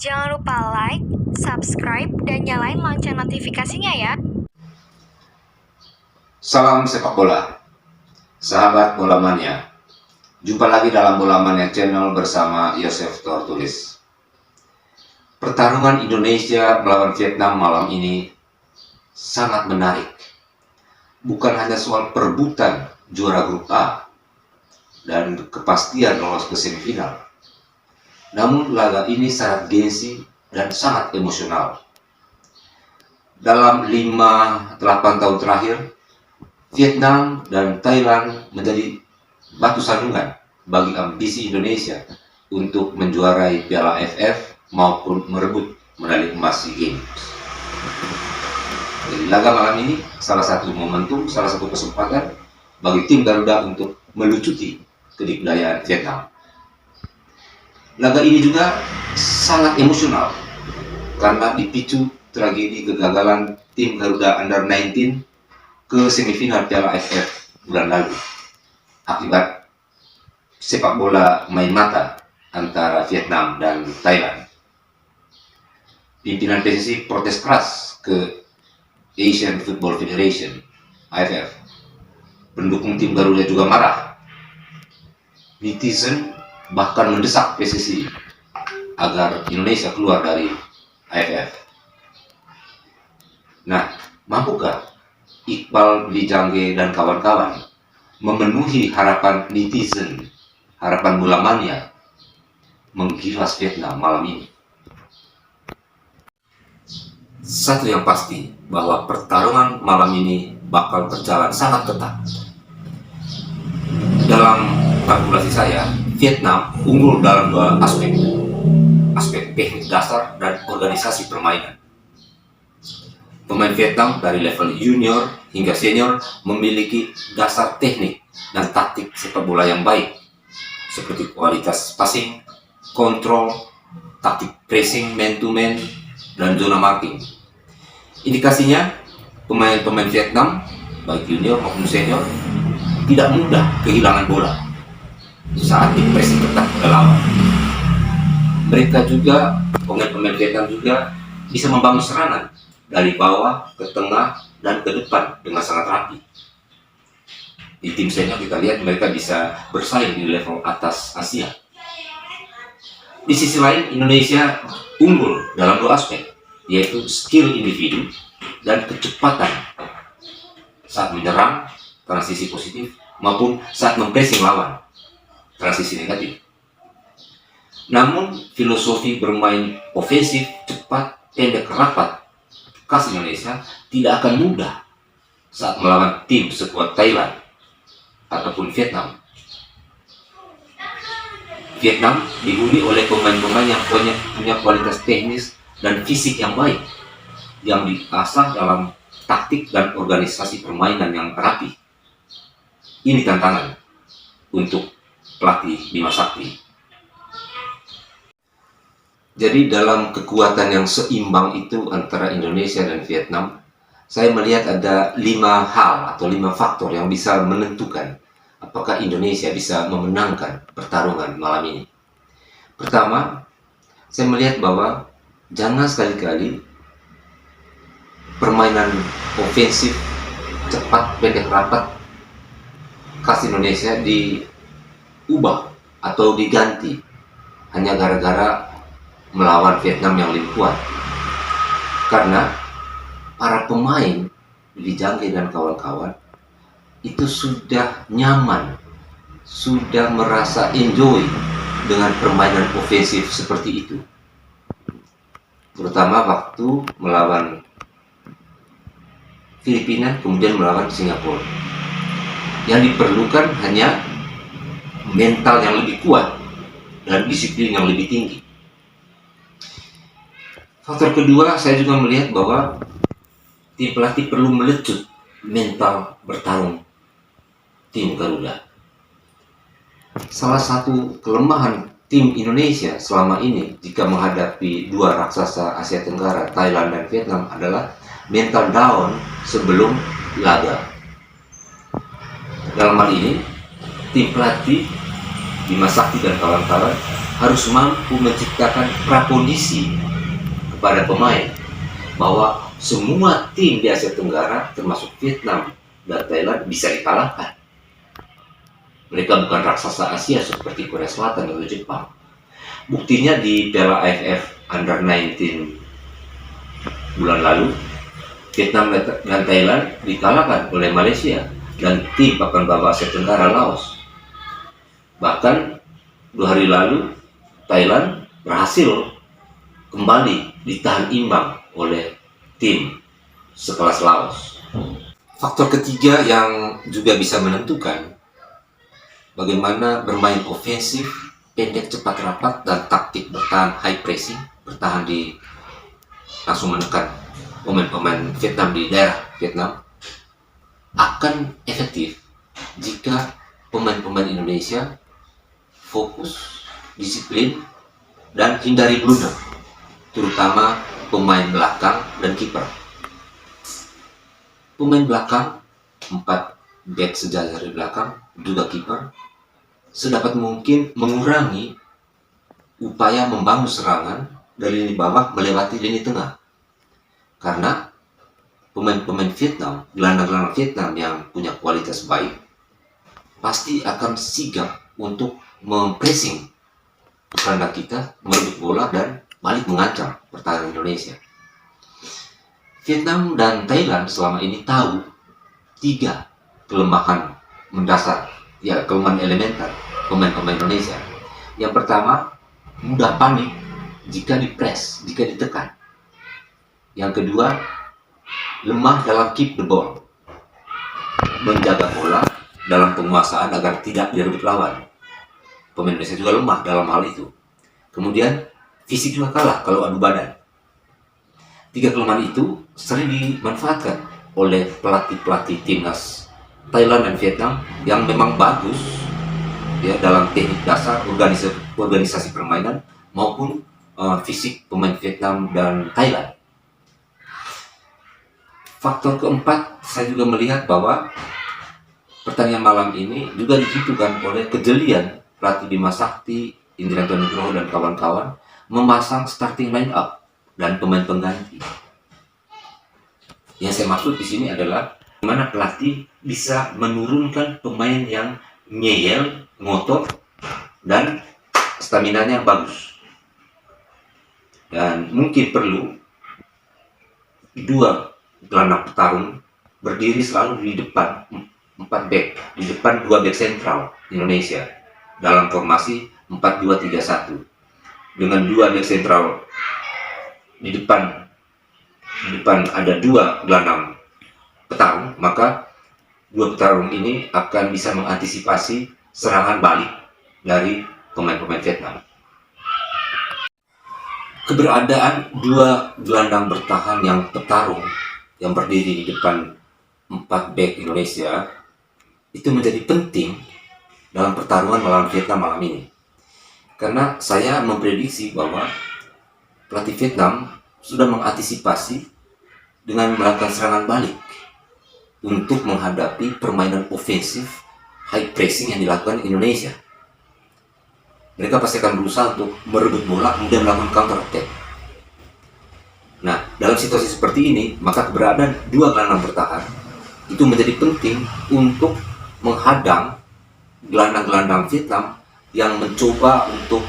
Jangan lupa like, subscribe, dan nyalain lonceng notifikasinya ya. Salam sepak bola, sahabat bola mania. Jumpa lagi dalam Bola Mania Channel bersama Yosef Tortulis. Pertarungan Indonesia melawan Vietnam malam ini sangat menarik. Bukan hanya soal perebutan juara grup A dan kepastian lolos ke semifinal. Namun laga ini sangat gengsi dan sangat emosional. Dalam 5-8 tahun terakhir, Vietnam dan Thailand menjadi batu sandungan bagi ambisi Indonesia untuk menjuarai Piala AFF maupun merebut medali emas SEA Games. Jadi laga malam ini salah satu momentum, salah satu kesempatan bagi tim Garuda untuk melucuti kedikdayaan Vietnam. Laga ini juga sangat emosional karena dipicu tragedi kegagalan tim Garuda Under 19 ke semifinal Piala AFF bulan lalu akibat sepak bola main mata antara Vietnam dan Thailand. Pimpinan PSSI protes keras ke Asian Football Federation (AFF). Pendukung tim Garuda juga marah. Netizen bahkan mendesak PSSI agar Indonesia keluar dari AFF. Nah, mampukah Iqbal Lijangge dan kawan-kawan memenuhi harapan netizen, harapan bola mania menggilas Vietnam malam ini? Satu yang pasti, bahwa pertarungan malam ini bakal berjalan sangat ketat. Dalam kalkulasi saya, Vietnam unggul dalam dua aspek teknik dasar dan organisasi permainan. Pemain Vietnam dari level junior hingga senior memiliki dasar teknik dan taktik sepak bola yang baik, seperti kualitas passing, kontrol, taktik pressing man to man, dan zona marking. Indikasinya, pemain-pemain Vietnam, baik junior maupun senior, tidak mudah kehilangan bola saat dipressing ketat oleh lawan. Mereka juga, pemain-pemain Vietnam juga bisa membangun serangan dari bawah ke tengah dan ke depan dengan sangat rapi. Di tim senior kita lihat mereka bisa bersaing di level atas Asia. Di sisi lain, Indonesia unggul dalam dua aspek, yaitu skill individu dan kecepatan saat menyerang, transisi positif, maupun saat mempressing lawan, transisi negatif. Namun, filosofi bermain ofensif, cepat, pendek, rapat khas Indonesia tidak akan mudah saat melawan tim sekuat Thailand ataupun Vietnam. Vietnam dihuni oleh pemain-pemain yang punya kualitas teknis dan fisik yang baik, yang diasah dalam taktik dan organisasi permainan yang rapi. Ini tantangan untuk pelatih Bima Sakti. Jadi dalam kekuatan yang seimbang itu antara Indonesia dan Vietnam, saya melihat ada 5 hal atau 5 faktor yang bisa menentukan apakah Indonesia bisa memenangkan pertarungan malam ini. Pertama, saya melihat bahwa jangan sekali-kali permainan ofensif cepat, pendek, rapat khas Indonesia diubah atau diganti hanya gara-gara melawan Vietnam yang lebih kuat. Karena para pemain Lijangge dan kawan-kawan itu sudah nyaman, sudah merasa enjoy dengan permainan ofensif seperti itu. Terutama waktu melawan Filipina, kemudian melawan Singapura. Yang diperlukan hanya mental yang lebih kuat dan disiplin yang lebih tinggi. Faktor kedua, saya juga melihat bahwa tim pelatih perlu melecut mental bertarung tim Garuda. Salah satu kelemahan tim Indonesia selama ini jika menghadapi dua raksasa Asia Tenggara, Thailand dan Vietnam adalah mental down sebelum laga. Dalam hal ini, tim pelatih Bima Sakti dan kawan-kawan harus mampu menciptakan prakondisi kepada pemain bahwa semua tim di Asia Tenggara termasuk Vietnam dan Thailand bisa dikalahkan. Mereka bukan raksasa Asia seperti Korea Selatan atau Jepang. Buktinya di Piala AFF Under 19 bulan lalu, Vietnam dan Thailand dikalahkan oleh Malaysia dan tim papan bawah Asia Tenggara Laos. Bahkan 2 hari lalu Thailand berhasil kembali ditahan imbang oleh tim sekelas Laos. Faktor ketiga yang juga bisa menentukan bagaimana bermain ofensif, pendek, cepat, rapat, dan taktik bertahan high pressing, bertahan di langsung menekan pemain-pemain Vietnam di daerah Vietnam akan efektif jika pemain-pemain Indonesia fokus, disiplin, dan hindari blunder, terutama pemain belakang dan kiper. Pemain belakang, 4 back sejajar di belakang, juga kiper, sedapat mungkin mengurangi upaya membangun serangan dari lini bawah melewati lini tengah. Karena pemain-pemain Vietnam, gelandang-gelandang Vietnam yang punya kualitas baik, pasti akan sigap untuk mempressing gelandang kita, merebut bola dan balik mengancam pertahanan Indonesia. Vietnam dan Thailand selama ini tahu 3 kelemahan mendasar, ya kelemahan elementer pemain-pemain Indonesia. Yang pertama, mudah panik jika dipres, jika ditekan. Yang kedua, lemah dalam keep the ball, menjaga bola dalam penguasaan agar tidak direbut lawan. Pemain Indonesia juga lemah dalam hal itu. Kemudian fisik juga kalah kalau adu badan. 3 kelemahan itu sering dimanfaatkan oleh pelatih-pelatih timnas Thailand dan Vietnam yang memang bagus ya dalam teknik dasar, organisasi permainan maupun fisik pemain Vietnam dan Thailand. Faktor keempat, saya juga melihat bahwa pertandingan malam ini juga ditentukan oleh kejelian pelatih Bima Sakti, Indrianto Nugroho dan kawan-kawan memasang starting line up dan pemain pengganti. Yang saya maksud di sini adalah bagaimana pelatih bisa menurunkan pemain yang ngeyel, ngotot, dan staminanya yang bagus. Dan mungkin perlu 2 gelandang petarung berdiri selalu di depan 4 back, di depan 2 back sentral Indonesia dalam formasi 4-2-3-1 dengan 2 back sentral di depan ada 2 gelandang petarung, maka 2 petarung ini akan bisa mengantisipasi serangan balik dari pemain-pemain Vietnam. Keberadaan 2 gelandang bertahan yang petarung yang berdiri di depan 4 back Indonesia itu menjadi penting dalam pertarungan melawan Vietnam malam ini. Karena saya memprediksi bahwa pelatih Vietnam sudah mengantisipasi dengan melakukan serangan balik untuk menghadapi permainan ofensif high pressing yang dilakukan Indonesia. Mereka pasti akan berusaha untuk merebut bola kemudian melakukan counter attack. Nah, dalam situasi seperti ini, maka keberadaan 2 gelandang bertahan itu menjadi penting untuk menghadang gelandang-gelandang Vietnam yang mencoba untuk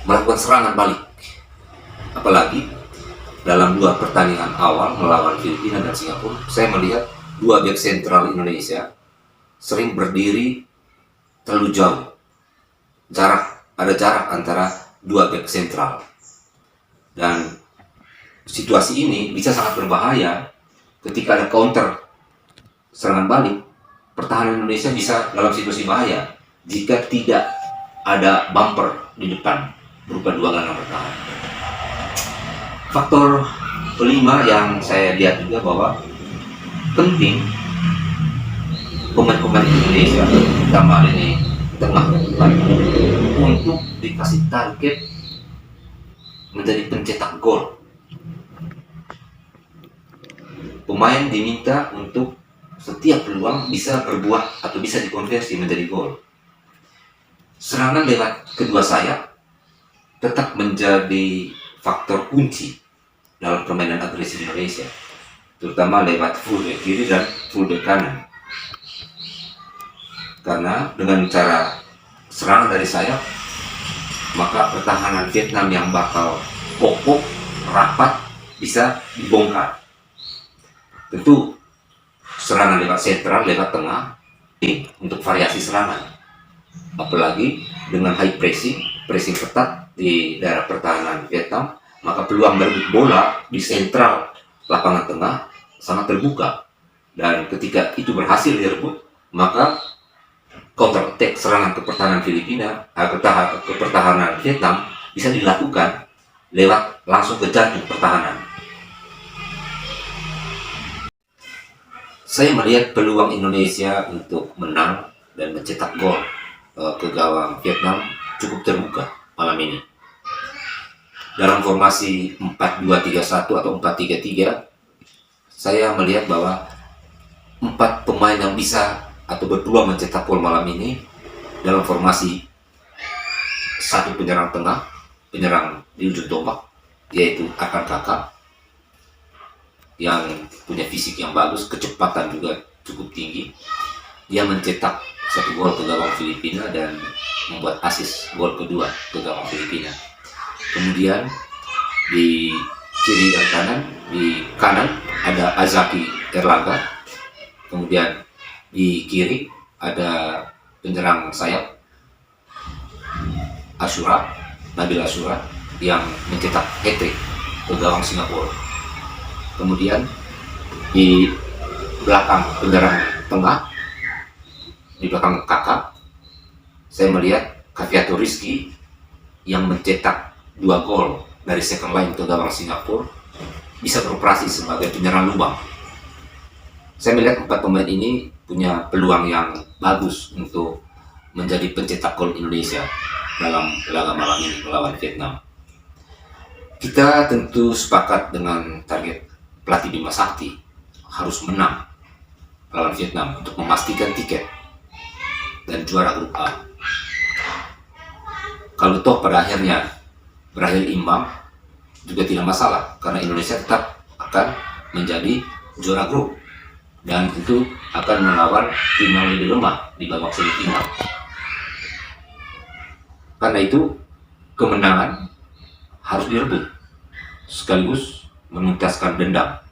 melakukan serangan balik. Apalagi dalam 2 pertandingan awal melawan Filipina dan Singapura, saya melihat 2 back sentral Indonesia sering berdiri terlalu jauh. Ada jarak antara 2 back sentral. Dan situasi ini bisa sangat berbahaya ketika ada counter serangan balik. Pertahanan Indonesia bisa dalam situasi bahaya jika tidak ada bumper di depan berupa 2 gelandang bertahan. Faktor kelima yang saya lihat juga bahwa penting pemain-pemain Indonesia, terutama ini tengah dan depan, untuk dikasih target menjadi pencetak gol. Pemain diminta untuk setiap peluang bisa berbuah atau bisa dikonversi menjadi gol. Serangan lewat kedua sayap tetap menjadi faktor kunci dalam permainan agresif Indonesia, terutama lewat fullback kiri dan fullback kanan. Karena dengan cara serangan dari sayap, maka pertahanan Vietnam yang bakal kokoh, rapat, bisa dibongkar. Tentu serangan lewat sentral, lewat tengah, untuk variasi serangan. Apalagi dengan high pressing ketat di daerah pertahanan Vietnam, maka peluang merebut bola di sentral lapangan tengah sangat terbuka. Dan ketika itu berhasil direbut, maka counter attack serangan ke pertahanan Filipina, ke pertahanan Vietnam bisa dilakukan lewat langsung ke jantung pertahanan. Saya melihat peluang Indonesia untuk menang dan mencetak gol ke gawang Vietnam cukup terbuka malam ini. Dalam formasi 4-2-3-1 atau 4-3-3, saya melihat bahwa 4 pemain yang bisa atau berpeluang mencetak gol malam ini dalam formasi 1 penyerang tengah, penyerang di ujung tombak, yaitu Akan Kakak, yang punya fisik yang bagus, kecepatan juga cukup tinggi. Dia mencetak 1 gol ke gawang Filipina dan membuat assist gol kedua ke gawang Filipina. Kemudian di kiri dan kanan, di kanan ada Azaki Erlangga, kemudian di kiri ada penyerang sayap Nabil Ashura yang mencetak hat-trick ke gawang Singapura. Kemudian di belakang penyerang tengah, di belakang Kakak, saya melihat Kaviato Rizky yang mencetak 2 gol dari second line ke gawang Singapura, bisa beroperasi sebagai penyerang lubang. Saya melihat 4 pemain ini punya peluang yang bagus untuk menjadi pencetak gol Indonesia dalam laga malam ini melawan Vietnam. Kita tentu sepakat dengan target pelatih Bima Sakti, harus menang lawan Vietnam untuk memastikan tiket dan juara grup A. Kalau toh pada akhirnya berakhir imbang, juga tidak masalah, karena Indonesia tetap akan menjadi juara grup dan tentu akan melawan tim yang lebih lemah di babak semifinal. Karena itu kemenangan harus direbut, sekaligus menuntaskan dendam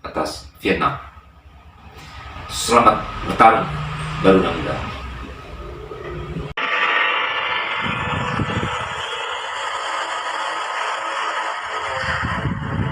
atas Vietnam. Selamat bertarung, Garuda Muda.